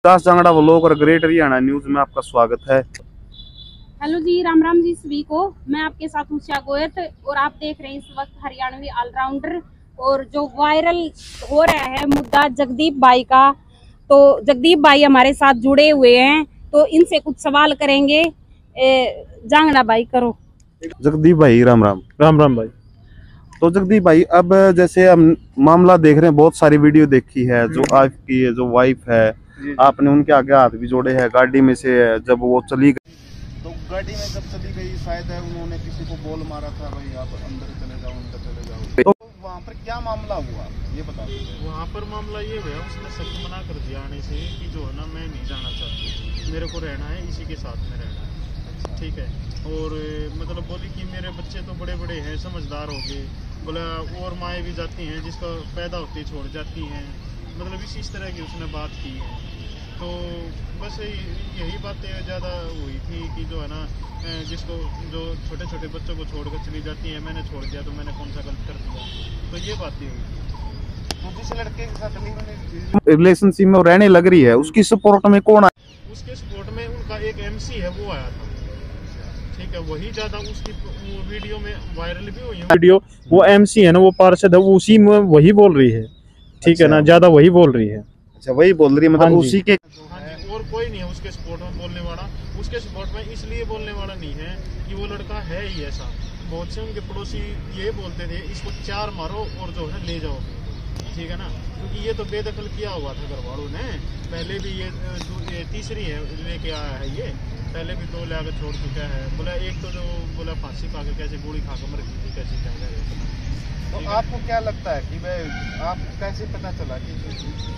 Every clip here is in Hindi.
दास जांगड़ा व्लॉग और ग्रेट हरियाणा न्यूज में आपका स्वागत है। हेलो जी, राम राम जी सभी को। मैं आपके साथ उषा गोयत और आप देख रहे हैं इस वक्त हरियाणवी ऑलराउंडर। और जो वायरल हो रहा है मुद्दा जगदीप भाई का, तो जगदीप भाई हमारे साथ जुड़े हुए हैं, तो इनसे कुछ सवाल करेंगे। जांगड़ा भाई करो। जगदीप भाई राम राम। राम राम भाई। तो जगदीप भाई, अब जैसे हम मामला देख रहे हैं, बहुत सारी वीडियो देखी है, जो आपकी है, जो वाइफ है, आपने उनके आगे हाथ भी जोड़े हैं गाड़ी में से जब वो चली गई। तो गाड़ी में जब चली गई, शायद है उन्होंने किसी को बोल मारा था, भाई आप अंदर चले जाओ, अंदर चले जाओ। तो वहाँ पर क्या मामला हुआ ये बता दीजिए। वहाँ पर मामला ये हुआ, उसने सबको मना कर दिया आने से कि जो है ना, मैं नहीं जाना चाहती, मेरे को रहना है इसी के साथ में रहना है। ठीक है। और मतलब बोली कि मेरे बच्चे तो बड़े बड़े हैं, समझदार हो गए। बोला और माएँ भी जाती हैं, जिसको पैदा होती छोड़ जाती हैं, मतलब इस तरह की उसने बात की है। तो बस यही बातें ज़्यादा हुई थी कि जो है ना, जिसको जो छोटे छोटे बच्चों को छोड़कर चली जाती है, मैंने छोड़ दिया तो मैंने कौन सा गलत कर दिया, तो ये बातें हुई। तो जिस लड़के के साथ रिलेशनशिप में रहने लग रही है, उसकी सपोर्ट में कौन आया? उसके सपोर्ट में उनका एक MC है, वो आया था। ठीक है, वही ज्यादा उसकी वो वीडियो में वायरल भी हुई है वीडियो। वो MC है ना, वो पार्षद है, वो उसी में वही बोल रही है। ठीक है ना, ज्यादा वही बोल रही है। अच्छा, वही बोल रही है, मतलब उसी के। हाँ जी, और कोई नहीं है उसके सपोर्ट में बोलने वाला। उसके सपोर्ट में इसलिए बोलने वाला नहीं है कि वो लड़का है ही ऐसा। बहुत से उनके पड़ोसी ये बोलते थे, इसको 4 मारो और जो है ले जाओ। ठीक है ना, क्योंकि ये तो बेदखल किया हुआ था घर वालों ने। पहले भी ये तीसरी है लेके आया है, ये पहले भी 2 लाकर छोड़ चुका है। बोला एक तो जो बोला फांसी खा के कैसे गोली खा कर मर गई थी, कैसे क्या करे। तो आपको क्या लगता है कि भाई, आप कैसे पता चला कि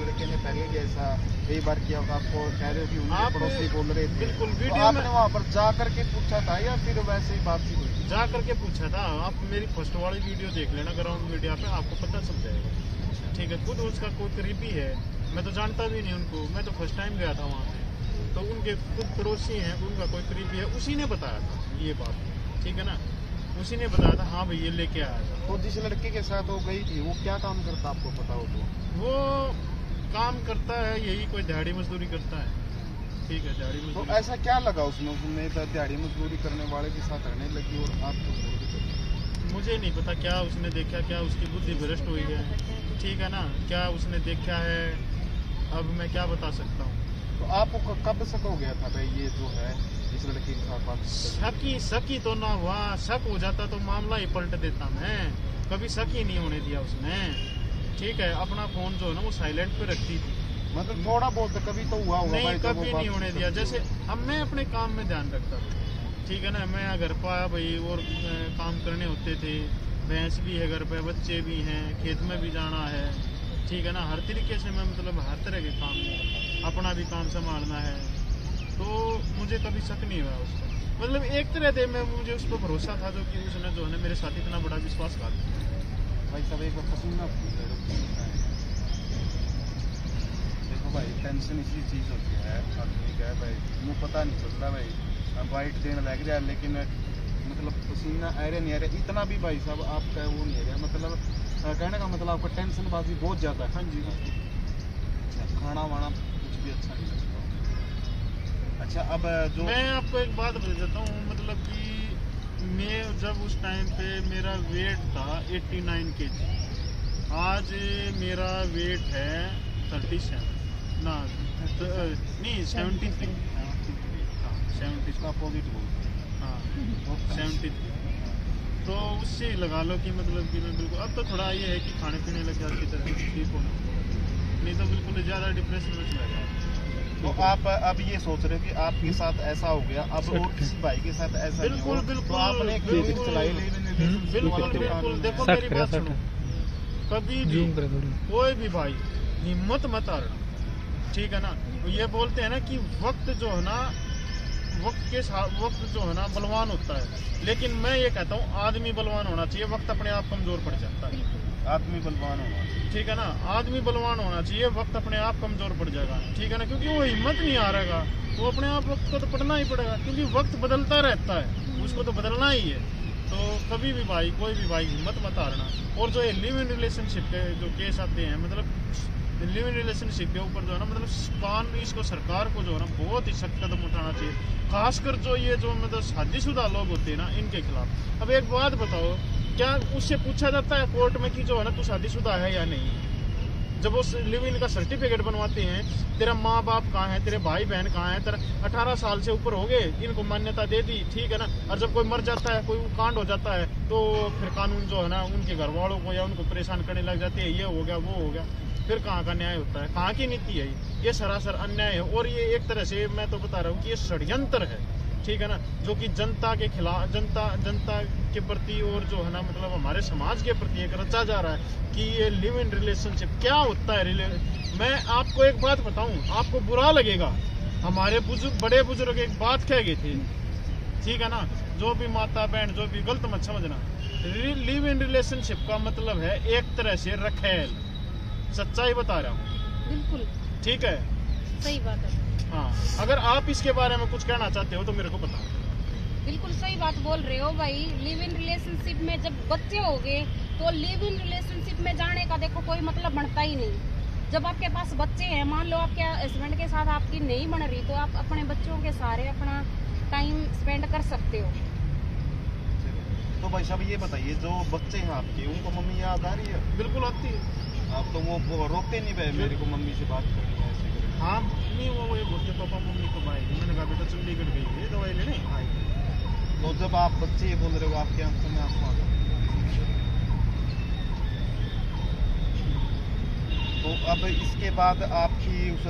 लड़के ने पहले भी ऐसा कई बार किया होगा? आपको कह रहे हो कि उनके पड़ोसी बोल रहे थे, बिल्कुल तो वीडियो आपने वहाँ पर जा करके पूछा था या फिर वैसे ही बातचीत हुई? जा करके पूछा था। आप मेरी फर्स्ट वाली वीडियो देख लेना ग्राउंड मीडिया पे, आपको पता चल जाएगा। ठीक है, खुद उसका कोई करीबी है, मैं तो जानता भी नहीं उनको, मैं तो फर्स्ट टाइम गया था वहाँ पे। तो उनके खुद पड़ोसी हैं, उनका कोई करीबी है, उसी ने बताया था ये बात। ठीक है ना, उसी ने बताया था, हाँ भाई ये लेके आया था। तो जिस लड़के के साथ वो गई थी, वो क्या काम करता आपको पता हो तो? वो काम करता है यही, कोई दिहाड़ी मजदूरी करता है। ठीक है, दिहाड़ी मजदूरी। तो ऐसा क्या लगा उसमें दिहाड़ी मजदूरी करने वाले के साथ रहने लगी और आपको छोड़ दी? मुझे नहीं पता क्या उसने देखा, क्या उसकी बुद्धि भ्रष्ट हुई है। ठीक है ना, क्या उसने देखा है, अब मैं क्या बता सकता हूँ। तो आपको कब शक हो गया था भाई ये जो है इस लड़के के साथ बात? शक ही तो ना हुआ। शक हो जाता तो मामला ही पलट देता मैं। कभी शक ही नहीं होने दिया उसने। ठीक है, अपना फोन जो है ना वो साइलेंट पे रखती थी। मतलब थोड़ा बहुत कभी तो हुआ होगा? नहीं, कभी नहीं होने दिया। जैसे अब मैं अपने काम में ध्यान रखता था। ठीक है ना, मैं घर पर आया भाई और काम करने होते थे, भैंस भी है घर पे, बच्चे भी हैं, खेत में भी जाना है। ठीक है ना, हर तरीके से मैं मतलब हर तरह के काम, अपना भी काम संभालना है, तो मुझे कभी शक नहीं हुआ उस पर। मतलब एक तरह से मुझे उस पर भरोसा था, जो कि उसने जो है मेरे साथ इतना बड़ा विश्वासघात किया। भाई सब एक पसीना देखो भाई, टेंशन इसी चीज होती है आदमी का भाई, मुझे पता नहीं चलता भाई, वाइट देने लग रहा है लेकिन मतलब पसीना आ रहा नहीं आ रहा इतना भी भाई साहब आपका वो नहीं आ रहा। मतलब कहने का मतलब आपका टेंशन बाजी बहुत ज्यादा है। हाँ जी। खाना वाना कुछ भी अच्छा नहीं लगता। अच्छा, अब जो मैं आपको एक बात बता देता हूँ, मतलब कि मैं जब उस टाइम पे मेरा वेट था 89 kg, आज मेरा वेट है 37 ना नहीं 73। हाँ 73 का पॉजिटिव। हाँ 73। तो उससे लगा लो कि मतलब कि मैं बिल्कुल, अब तो थोड़ा ये है कि खाने पीने लग जाती तरह ठीक होना, नहीं तो बिल्कुल ज़्यादा डिप्रेशन में चला गया। तो आप अब ये सोच रहे हो कि आपके साथ ऐसा हो गया, अब और किसी भाई के साथ ऐसा नहीं हो, तो आपने एक वीडियो चलाई बिल्कुल। देखो मेरी बात सुनो, कभी भी कोई भी भाई हिम्मत मत हारना। ठीक है ना, ये बोलते हैं ना कि वक्त जो है ना, वक्त जो है ना बलवान होता है, लेकिन मैं ये कहता हूँ आदमी बलवान होना चाहिए, वक्त अपने आप कमजोर पड़ जाता है। आदमी बलवान होना चाहिए। ठीक है ना, आदमी बलवान होना चाहिए, वक्त अपने आप कमजोर पड़ जाएगा। ठीक है ना, क्योंकि वो हिम्मत नहीं हारेगा, वो अपने आप वक्त को तो पढ़ना ही पड़ेगा, क्योंकि वक्त बदलता रहता है, उसको तो बदलना ही है। तो कभी भी भाई, कोई भी भाई हिम्मत मत हारना। और जो लिव इन रिलेशनशिप के जो केस आते हैं, मतलब लिव इन रिलेशनशिप के ऊपर जो है ना मतलब इसको सरकार को जो है ना बहुत ही सख्त कदम उठाना चाहिए, खासकर जो ये जो मतलब शादीशुदा लोग होते हैं ना इनके खिलाफ। अब एक बात बताओ, क्या उससे पूछा जाता है कोर्ट में कि जो है ना तू शादीशुदा है या नहीं? जब वो लिव इन का सर्टिफिकेट बनवाते हैं, तेरा माँ बाप कहाँ है, तेरे भाई बहन कहाँ है, तेरा 18 साल से ऊपर हो गए, इनको मान्यता दे दी, ठीक है ना। और जब कोई मर जाता है, कोई कांड हो जाता है, तो फिर कानून जो है ना उनके घर वालों को या उनको परेशान करने लग जाते हैं, ये हो गया वो हो गया। फिर कहाँ का न्याय होता है? कहाँ की नीति है ये सरासर अन्याय है। और ये एक तरह से मैं तो बता रहा हूँ कि ये षड्यंत्र है, ठीक है ना, जो कि जनता के खिलाफ, जनता के प्रति और जो है ना मतलब हमारे समाज के प्रति एक रचा जा रहा है कि ये लिव इन रिलेशनशिप क्या होता है। मैं आपको एक बात बताऊं, आपको बुरा लगेगा, हमारे बड़े बुजुर्ग एक बात कह गए थे, ठीक है ना, जो भी माता बहन जो भी गलत मत समझना, लिव इन रिलेशनशिप का मतलब है एक तरह से रखेल। सच्चाई बता रहा हूँ, बिल्कुल ठीक है, सही बात है। हाँ, अगर आप इसके बारे में कुछ कहना चाहते हो तो मेरे को बताओ। बिल्कुल सही बात बोल रहे हो भाई। लिव इन रिलेशनशिप में जब बच्चे हो गए तो लिव इन रिलेशनशिप में जाने का देखो कोई मतलब बनता ही नहीं। जब आपके पास बच्चे हैं, मान लो आपके हस्बैंड के साथ आपकी नहीं बन रही, तो आप अपने बच्चों के सारे अपना टाइम स्पेंड कर सकते हो। तो भाई साहब ये बताइए, जो बच्चे हैं आपके, उनको मम्मी याद आ रही है? बिल्कुल आती है। आप तो वो रोकते नहीं भाई मेरे को मम्मी से बात करनी है ऐसे करके। हाँ, नहीं वो ये बोलते पापा मम्मी कब आएगी? मैंने कहा बेटा चंडीगढ़ गई है दवाई लेने, आएगी। तो जब आप बच्चे बोल रहे हो, आपके आंखों में आंसू आ गए, तो अब इसके बाद आपकी उस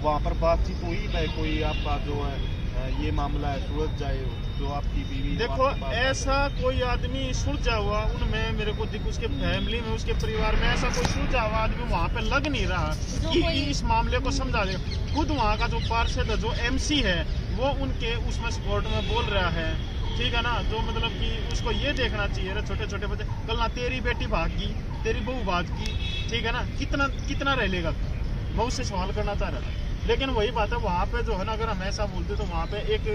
वहाँ पर बातचीत हुई भाई, कोई आपका जो है ये मामला है सुलझ जाए, जो आपकी बीवी? देखो ऐसा कोई आदमी सुलझा हुआ उनमें मेरे को उसके फैमिली में, उसके परिवार में ऐसा कोई सुलझा हुआ आदमी वहाँ पे लग नहीं रहा कि इस मामले को समझा दे। खुद वहाँ का जो पार्षद है, जो MC है, वो उनके उसमें सपोर्ट में बोल रहा है, ठीक है ना। जो मतलब कि उसको ये देखना चाहिए ना, छोटे छोटे बच्चे, कल ना तेरी बेटी भाग गई, तेरी बहू भाग गई, ठीक है ना, कितना रह लेगा? मैं उससे सवाल करना चाह रहा था। लेकिन वही बात है, वहाँ पे जो है ना अगर हम ऐसा बोलते तो वहाँ पे एक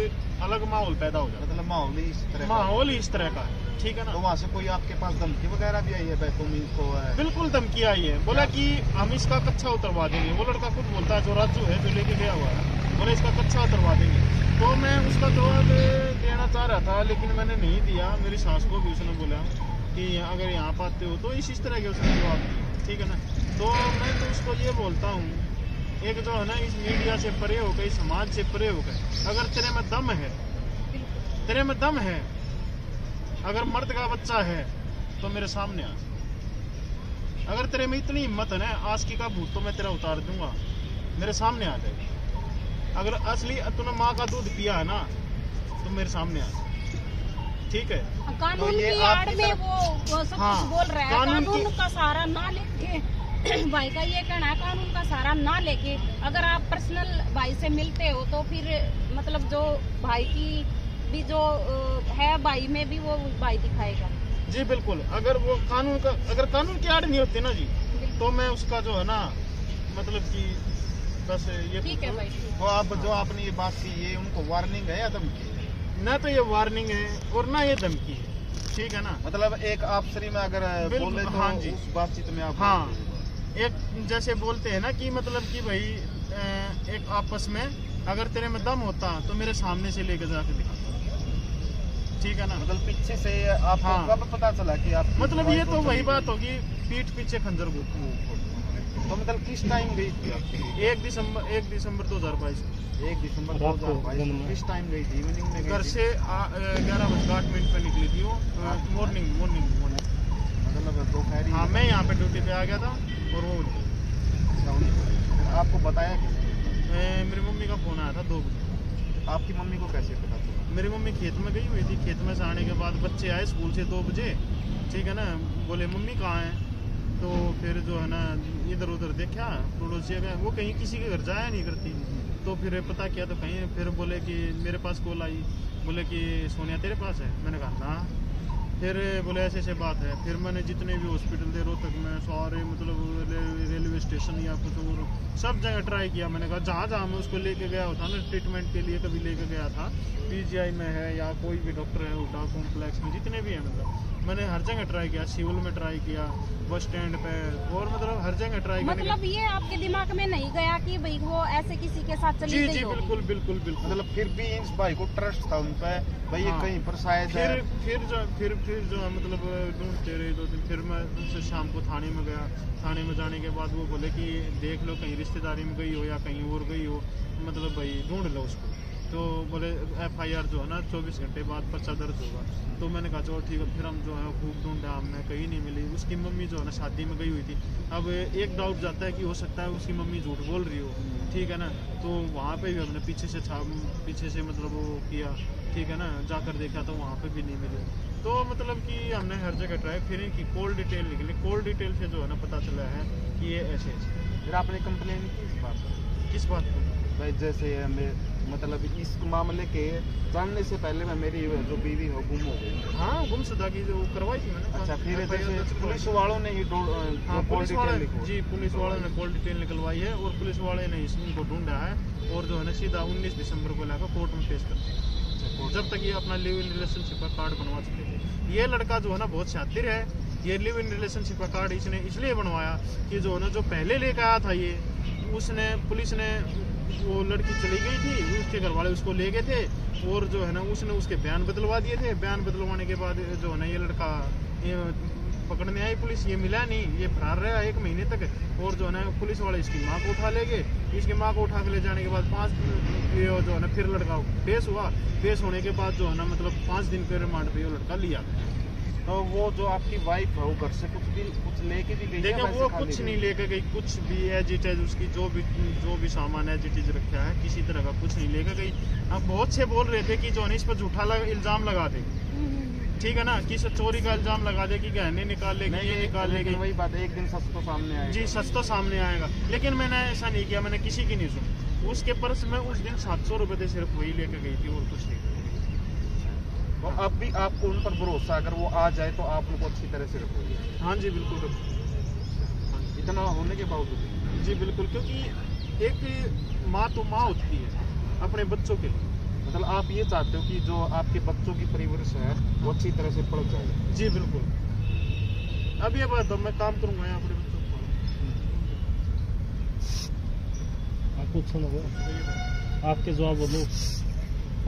अलग माहौल पैदा हो जाता, मतलब माहौल ही इस तरह का है, ठीक है ना। तो वहाँ से कोई आपके पास धमकी वगैरह भी आई है भाई? तुम इसको बिल्कुल धमकी आई है, बोला कि हम इसका कच्चा उतरवा देंगे। वो लड़का खुद बोलता है, जो राजू है जो लेके गया हुआ है, बोले इसका कच्चा उतरवा देंगे। तो मैं उसका जवाब देना चाह रहा था, लेकिन मैंने नहीं दिया। मेरी सास को भी उसने बोला कि अगर यहाँ पर आते हो तो इस तरह के उसने जवाब दिया, ठीक है ना। तो मैं तो उसको ये बोलता हूँ, एक जो है ना इस मीडिया से परे हो गए, समाज से परे हो गए, अगर तेरे में दम है, अगर मर्द का बच्चा है तो मेरे सामने आ। अगर तेरे में इतनी हिम्मत है ना, आस्की का भूत तो मैं तेरा उतार दूंगा, मेरे सामने आ जाए। अगर असली तूने माँ का दूध पिया है ना तो मेरे सामने आ, ठीक है। कानून तो की आड़ में वो सब कुछ बोल रहा है, कानून का सहारा ना लेके भाई का ये कहना है, कानून का सहारा ना लेके अगर आप पर्सनल भाई से मिलते हो तो फिर मतलब जो भाई की भी जो है भाई में भी वो भाई दिखाएगा। जी बिल्कुल, अगर वो कानून की आड़ नहीं होती ना जी, तो मैं उसका जो है ना मतलब कि बस ये ठीक है भाई। तो आप जो आपने ये बात की, ये उनको वार्निंग है या धमकी? ना तो ये वार्निंग है और ना ये धमकी है, ठीक है ना। मतलब एक आपसरी में अगर बोले तो हाँ जी, उस बातचीत में आप हाँ एक जैसे बोलते हैं ना कि मतलब कि भाई एक आपस में अगर तेरे में दम होता तो मेरे सामने से लेकर जाके दिखा, ठीक है ना। मतलब पीछे से आपको हाँ। कब पता चला कि आप मतलब ये तो वही बात होगी, पीठ पीछे खंजर को। तो मतलब किस टाइम गई थी आपकी? 1 दिसंबर 2022। 1 दिसंबर 2022 किस टाइम गई थी? इवनिंग में घर से 11:08 पे निकली थी वो, मॉर्निंग। मतलब दोपहर? हाँ, मैं यहाँ पे ड्यूटी पे आ गया था और वो आपको बताया किसने? मेरी मम्मी का फोन आया था 2 बजे। आपकी मम्मी को कैसे पता चला? मेरी मम्मी खेत में गई हुई थी, खेत में से आने के बाद बच्चे आए स्कूल से 2 बजे, ठीक है ना। बोले मम्मी कहाँ है? तो फिर जो है ना इधर उधर देखा, पड़ोसी गए, वो कहीं किसी के घर जाया नहीं करती। तो फिर पता किया तो कहीं, फिर बोले कि मेरे पास कॉल आई, बोले कि सोनिया तेरे पास है? मैंने कहा ना। फिर बोले ऐसे ऐसे बात है। फिर मैंने जितने भी हॉस्पिटल थे रोहतक में सारे मतलब रेलवे स्टेशन या कुछ और सब जगह ट्राई किया। मैंने कहा जहाँ जहाँ मैं उसको लेके गया होता ना ट्रीटमेंट के लिए, कभी लेके गया था PGI में है या कोई भी डॉक्टर है हुड्डा कॉम्प्लेक्स में जितने भी हैं, मतलब मैंने हर जगह ट्राई किया, सिविल में ट्राई किया, बस स्टैंड पे, और मतलब हर जगह ट्राई किया। मतलब ये आपके दिमाग में नहीं गया कि भाई वो ऐसे किसी के साथ चली गई? जी बिल्कुल बिल्कुल बिल्कुल। मतलब फिर भी इस भाई को ट्रस्ट था उन पे भाई, ये कहीं पर शायद फिर जो मतलब ढूंढते रहे 2 दिन। फिर मैं उनसे शाम को थाने में गया। थाने में जाने के बाद वो बोले कि देख लो कहीं रिश्तेदारी में गई हो या कहीं और गई हो, मतलब भाई ढूंढ लो उसको। तो बोले FIR जो है ना 24 घंटे बाद पर्चा दर्ज होगा। तो मैंने कहा चलो ठीक है। फिर हम जो है खूब ढूंढा, हमने कहीं नहीं मिली। उसकी मम्मी जो है ना शादी में गई हुई थी। अब एक डाउट जाता है कि हो सकता है उसकी मम्मी झूठ बोल रही हो, ठीक है ना। तो वहाँ पे भी हमने पीछे से मतलब वो किया, ठीक है ना, जाकर देखा तो वहाँ पे भी नहीं मिली। तो मतलब कि हमने हर जगह ट्राई, फिर की कॉल डिटेल निकली। कॉल डिटेल से जो है ना पता चला है कि ये ऐसे। फिर आपने कंप्लेन की किस बात को? भाई जैसे मतलब इस मामले के जानने से पहले मैं मेरी जो बीवी हो गुम हो गई। हाँ, गुमशुदा की जो करवाई थी मैंने। अच्छा, फिर जैसे पुलिस वालों ने ही पुलिस वालों ने कॉल डिटेल निकलवाई है और पुलिस वाले ने इनको ढूंढा है और जो है ना सीधा 19 दिसंबर को लाकर कोर्ट में पेश करते हैं। जब तक ये अपना लिव इन रिलेशनशिप का कार्ड बनवा चुके थे। ये लड़का जो है ना बहुत शातिर है। ये लिव इन रिलेशनशिप का कार्ड इसने इसलिए बनवाया कि जो है ना जो पहले लेकर आया था ये, उसने पुलिस ने, वो लड़की चली गई थी, उसके घर वाले उसको ले गए थे और जो है ना उसने उसके बयान बदलवा दिए थे। बयान बदलवाने के बाद जो है ना ये लड़का पकड़ने आई पुलिस, ये मिला नहीं, ये फरार रहा 1 महीने तक। और जो है ना पुलिस वाले इसकी माँ को उठा ले गए। इसकी माँ को उठा के ले जाने के बाद 5 दिन जो है ना फिर लड़का पेश हुआ। पेश होने के बाद जो है ना मतलब 5 दिन के रिमांड पे वो लड़का लिया। तो वो जो आपकी वाइफ है वो घर से कुछ लेके भी गई? देखिए वो कुछ नहीं लेके गई, कुछ भी एज इट इज उसकी जो भी सामान एज इट इज रखा है, किसी तरह का कुछ नहीं लेके गई। अब बहुत से बोल रहे थे कि जो इस पर झूठा इल्जाम लगा दे, ठीक है ना, कि चोरी का इल्जाम लगा दे कि गहने निकाल लेगी, ये निकाल लेगी। वही बात है, एक दिन सच तो सामने आएगा। जी सच तो सामने आएगा, लेकिन मैंने ऐसा नहीं किया, मैंने किसी की नहीं सुनी। उसके पर्स में उस दिन 700 रुपए थे, सिर्फ वही लेके गई थी और कुछ नहीं। तो अब भी आपको उन पर भरोसा, अगर वो आ जाए तो आप उनको अच्छी तरह से रखोगे? हाँ जी बिल्कुल रखो। इतना होने के बावजूद? जी बिल्कुल, क्योंकि एक माँ तो माँ होती है अपने बच्चों के लिए। मतलब आप ये चाहते हो कि जो आपके बच्चों की परवरिश है वो अच्छी तरह से पड़ जाए? जी बिल्कुल। अब ये बात मैं काम करूंगा यहाँ अपने बच्चों को। आप कुछ सुनो, आपके जवाब बोलो,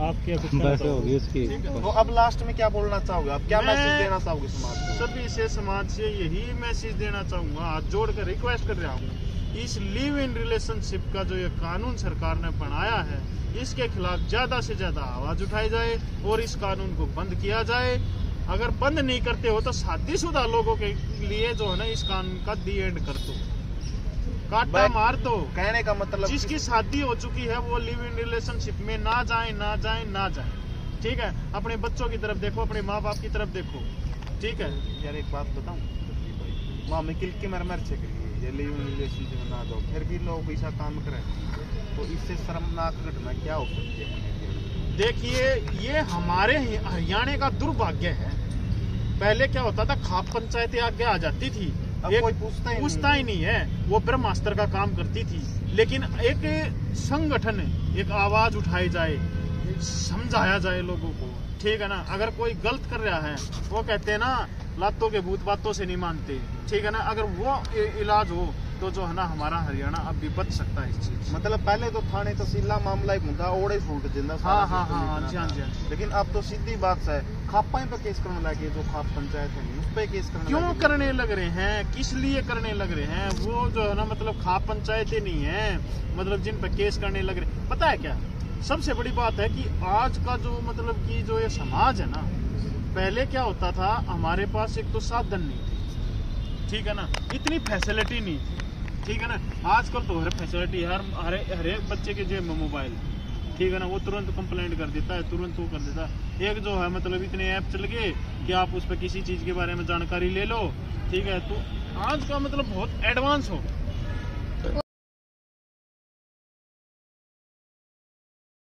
आपके कुछ होगी उसकी। तो अब लास्ट में क्या बोलना चाहोगे आप, क्या मैसेज देना चाहोगे समाज को? सभी से समाज से यही मैसेज देना चाहूंगा, हाथ जोड़ कर रिक्वेस्ट कर रहा हूँ, इस लिव इन रिलेशनशिप का जो ये कानून सरकार ने बनाया है, इसके खिलाफ ज्यादा से ज्यादा आवाज उठाई जाए और इस कानून को बंद किया जाए। अगर बंद नहीं करते हो तो शादीशुदा लोगों के लिए जो है ना इस कानून का दी एंड कर दो, काटा मार दो। कहने का मतलब जिसकी शादी हो चुकी है वो लिव इन रिलेशनशिप में ना जाए, ना जाए, ना जाए। ठीक है, अपने बच्चों की तरफ देखो, अपने माँ बाप की तरफ देखो। ठीक है यार, एक बात बताऊं, माँ में किल के मर से ये लिव इन रिलेशनशिप में ना जाओ, फिर भी लोग ऐसा काम करें, तो इससे शर्मनाक घटना क्या हो सकती है? देखिए, ये हमारे हरियाणा का दुर्भाग्य है। पहले क्या होता था, खाप पंचायतें आगे आ जाती थी, कोई पूछता ही नहीं है, वो ब्रह्मास्त्र का काम करती थी। लेकिन एक संगठन, एक आवाज उठाई जाए, समझाया जाए लोगों को, ठीक है ना। अगर कोई गलत कर रहा है, वो कहते हैं ना, लातों के भूत बातों से नहीं मानते, ठीक है ना। अगर वो इलाज हो तो जो है ना हमारा हरियाणा अब भी बच सकता है इस चीज। मतलब पहले तो थाने तहसीला मामला ही होता, ओड़े फूट जिंदा। हाँ। लेकिन अब तो सीधी बात है, खापा पे केस करने लगे, जो खाप पंचायत है उस पे केस करने क्यों करने लग रहे हैं, किस लिए करने लग रहे हैं? वो जो है ना मतलब खाप पंचायतें नहीं है, मतलब जिन पे केस करने लग रहे। पता है क्या सबसे बड़ी बात है कि आज का जो मतलब कि जो ये समाज है ना, पहले क्या होता था, हमारे पास एक तो साधन नहीं थी, ठीक है ना, इतनी फैसिलिटी नहीं थी, ठीक है ना। आजकल तो हर फैसिलिटी, हर एक बच्चे के जेब में मोबाइल, ठीक है ना, वो तुरंत कंप्लेंट कर देता है, तुरंत वो कर देता है। एक जो है मतलब इतने ऐप चल गए कि आप उस पर किसी चीज के बारे में जानकारी ले लो, ठीक है। तो आज का मतलब बहुत एडवांस हो गया।